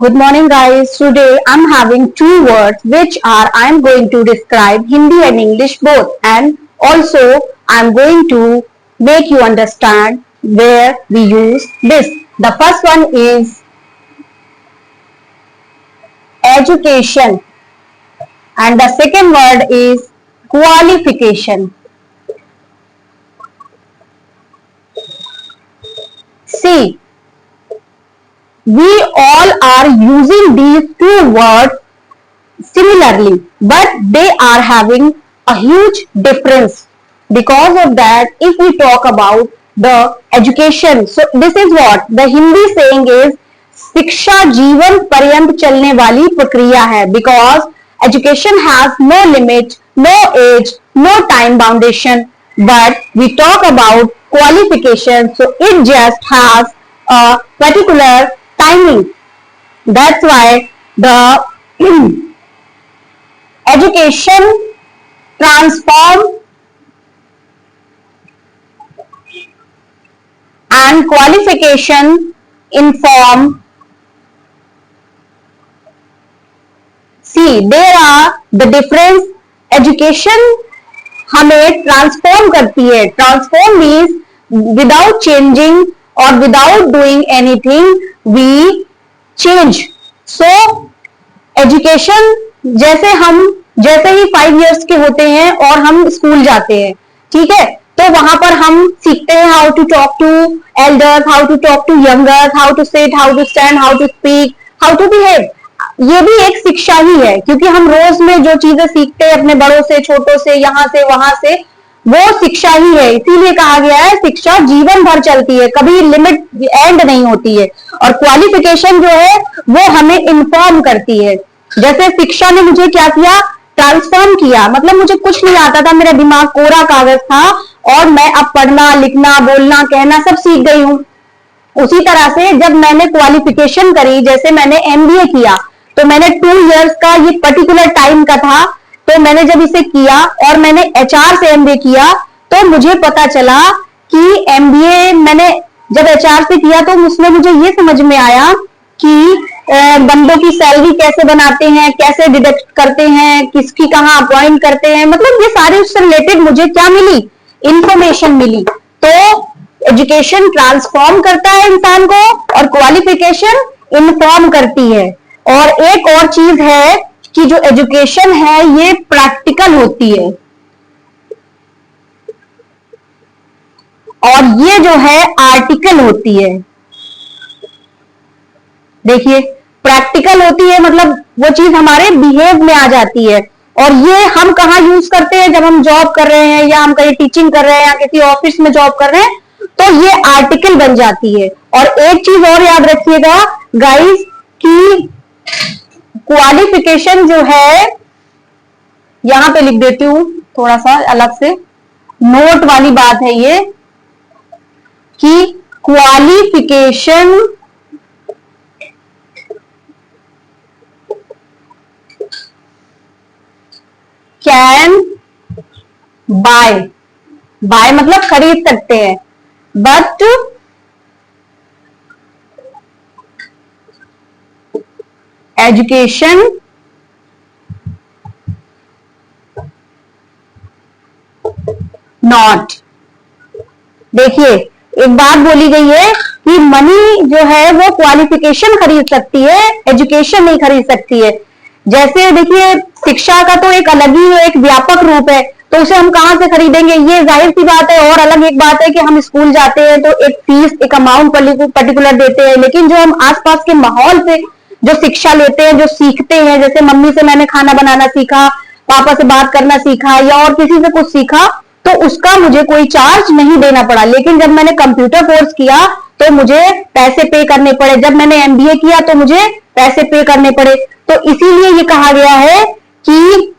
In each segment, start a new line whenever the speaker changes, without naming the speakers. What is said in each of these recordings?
Good morning guys. Today I'm having two words which are I'm going to describe Hindi and English both, and also I'm going to make you understand where we use this. The first one is education and the second word is qualification. See, we all are using these two words similarly, but they are having a huge difference. Because of that, if we talk about the education, so this is what the Hindi saying is, शिक्षा जीवन पर्यंत चलने वाली प्रक्रिया है. Because education has no limit, no age, no time boundation. But we talk about qualification, so it just has a particular timing. That's why the education transform and qualification inform. See, there are the difference. Education हमें transform करती है. Transform means without changing और without doing anything we change. So education जैसे ही 5 years के होते हैं और हम स्कूल जाते हैं, ठीक है, तो वहां पर हम सीखते हैं how to talk to elders, how to talk to youngers, how to sit, how to stand, how to speak, how to behave. ये भी एक शिक्षा ही है, क्योंकि हम रोज में जो चीजें सीखते हैं अपने बड़ों से, छोटों से, यहाँ से वहां से, वो शिक्षा ही है. इसीलिए कहा गया है शिक्षा जीवन भर चलती है, कभी लिमिट एंड नहीं होती है. और क्वालिफिकेशन जो है वो हमें इन्फॉर्म करती है. जैसे शिक्षा ने मुझे क्या किया, ट्रांसफॉर्म किया. मतलब मुझे कुछ नहीं आता था, मेरा दिमाग कोरा कागज था और मैं अब पढ़ना, लिखना, बोलना, कहना सब सीख गई हूं. उसी तरह से जब मैंने क्वालिफिकेशन करी, जैसे मैंने एमबीए किया, तो मैंने 2 इयर्स का ये पर्टिकुलर टाइम का था, तो मैंने जब इसे किया और मैंने एचआर से एमबीए किया, तो मुझे पता चला कि एमबीए मैंने जब एचआर से किया तो उसमें मुझे ये समझ में आया कि बंदों की सैलरी कैसे बनाते हैं, कैसे डिडक्ट करते हैं, किसकी कहाँ अपॉइंट करते हैं. मतलब ये सारे उससे रिलेटेड मुझे क्या मिली, इंफॉर्मेशन मिली. तो एजुकेशन ट्रांसफॉर्म करता है इंसान को और क्वालिफिकेशन इन्फॉर्म करती है. और एक और चीज है कि जो एजुकेशन है ये प्रैक्टिकल होती है, और ये जो है आर्टिकल होती है. देखिए, प्रैक्टिकल होती है मतलब वो चीज हमारे बिहेव में आ जाती है. और ये हम कहाँ यूज करते हैं, जब हम जॉब कर रहे हैं या हम कहीं टीचिंग कर रहे हैं या किसी ऑफिस में जॉब कर रहे हैं, तो ये आर्टिकल बन जाती है. और एक चीज और याद रखिएगा गाइस कि क्वालिफिकेशन जो है, यहां पे लिख देती हूं थोड़ा सा अलग से, नोट वाली बात है ये, कि क्वालिफिकेशन कैन बाय मतलब खरीद सकते हैं, बट एजुकेशन नॉट. देखिए, एक बात बोली गई है कि मनी जो है वो क्वालिफिकेशन खरीद सकती है, एजुकेशन नहीं खरीद सकती है. जैसे देखिए, शिक्षा का तो एक अलग ही एक व्यापक रूप है, तो उसे हम कहां से खरीदेंगे, ये जाहिर सी बात है. और अलग एक बात है कि हम स्कूल जाते हैं तो एक फीस, एक अमाउंट पर्टिकुलर देते हैं, लेकिन जो हम आसपास के माहौल से जो शिक्षा लेते हैं, जो सीखते हैं, जैसे मम्मी से मैंने खाना बनाना सीखा, पापा से बात करना सीखा, या और किसी से कुछ सीखा, तो उसका मुझे कोई चार्ज नहीं देना पड़ा. लेकिन जब मैंने कंप्यूटर कोर्स किया तो मुझे पैसे पे करने पड़े, जब मैंने एमबीए किया तो मुझे पैसे पे करने पड़े. तो इसीलिए ये कहा गया है कि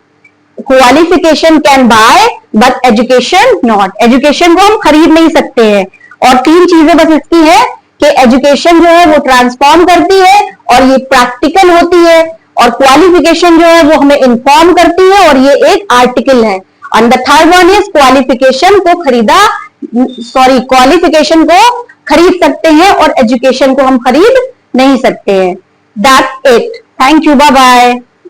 qualification can buy but education not. Education को हम खरीद नहीं सकते हैं. और 3 चीजें बस इसकी है कि एजुकेशन जो है वो ट्रांसफॉर्म करती है और ये प्रैक्टिकल होती है, और क्वालिफिकेशन जो है वो हमें इन्फॉर्म करती है और ये एक आर्टिकल है. And the third one is qualification को खरीद सकते हैं और एजुकेशन को हम खरीद नहीं सकते हैं. That's it. Thank you. Bye bye.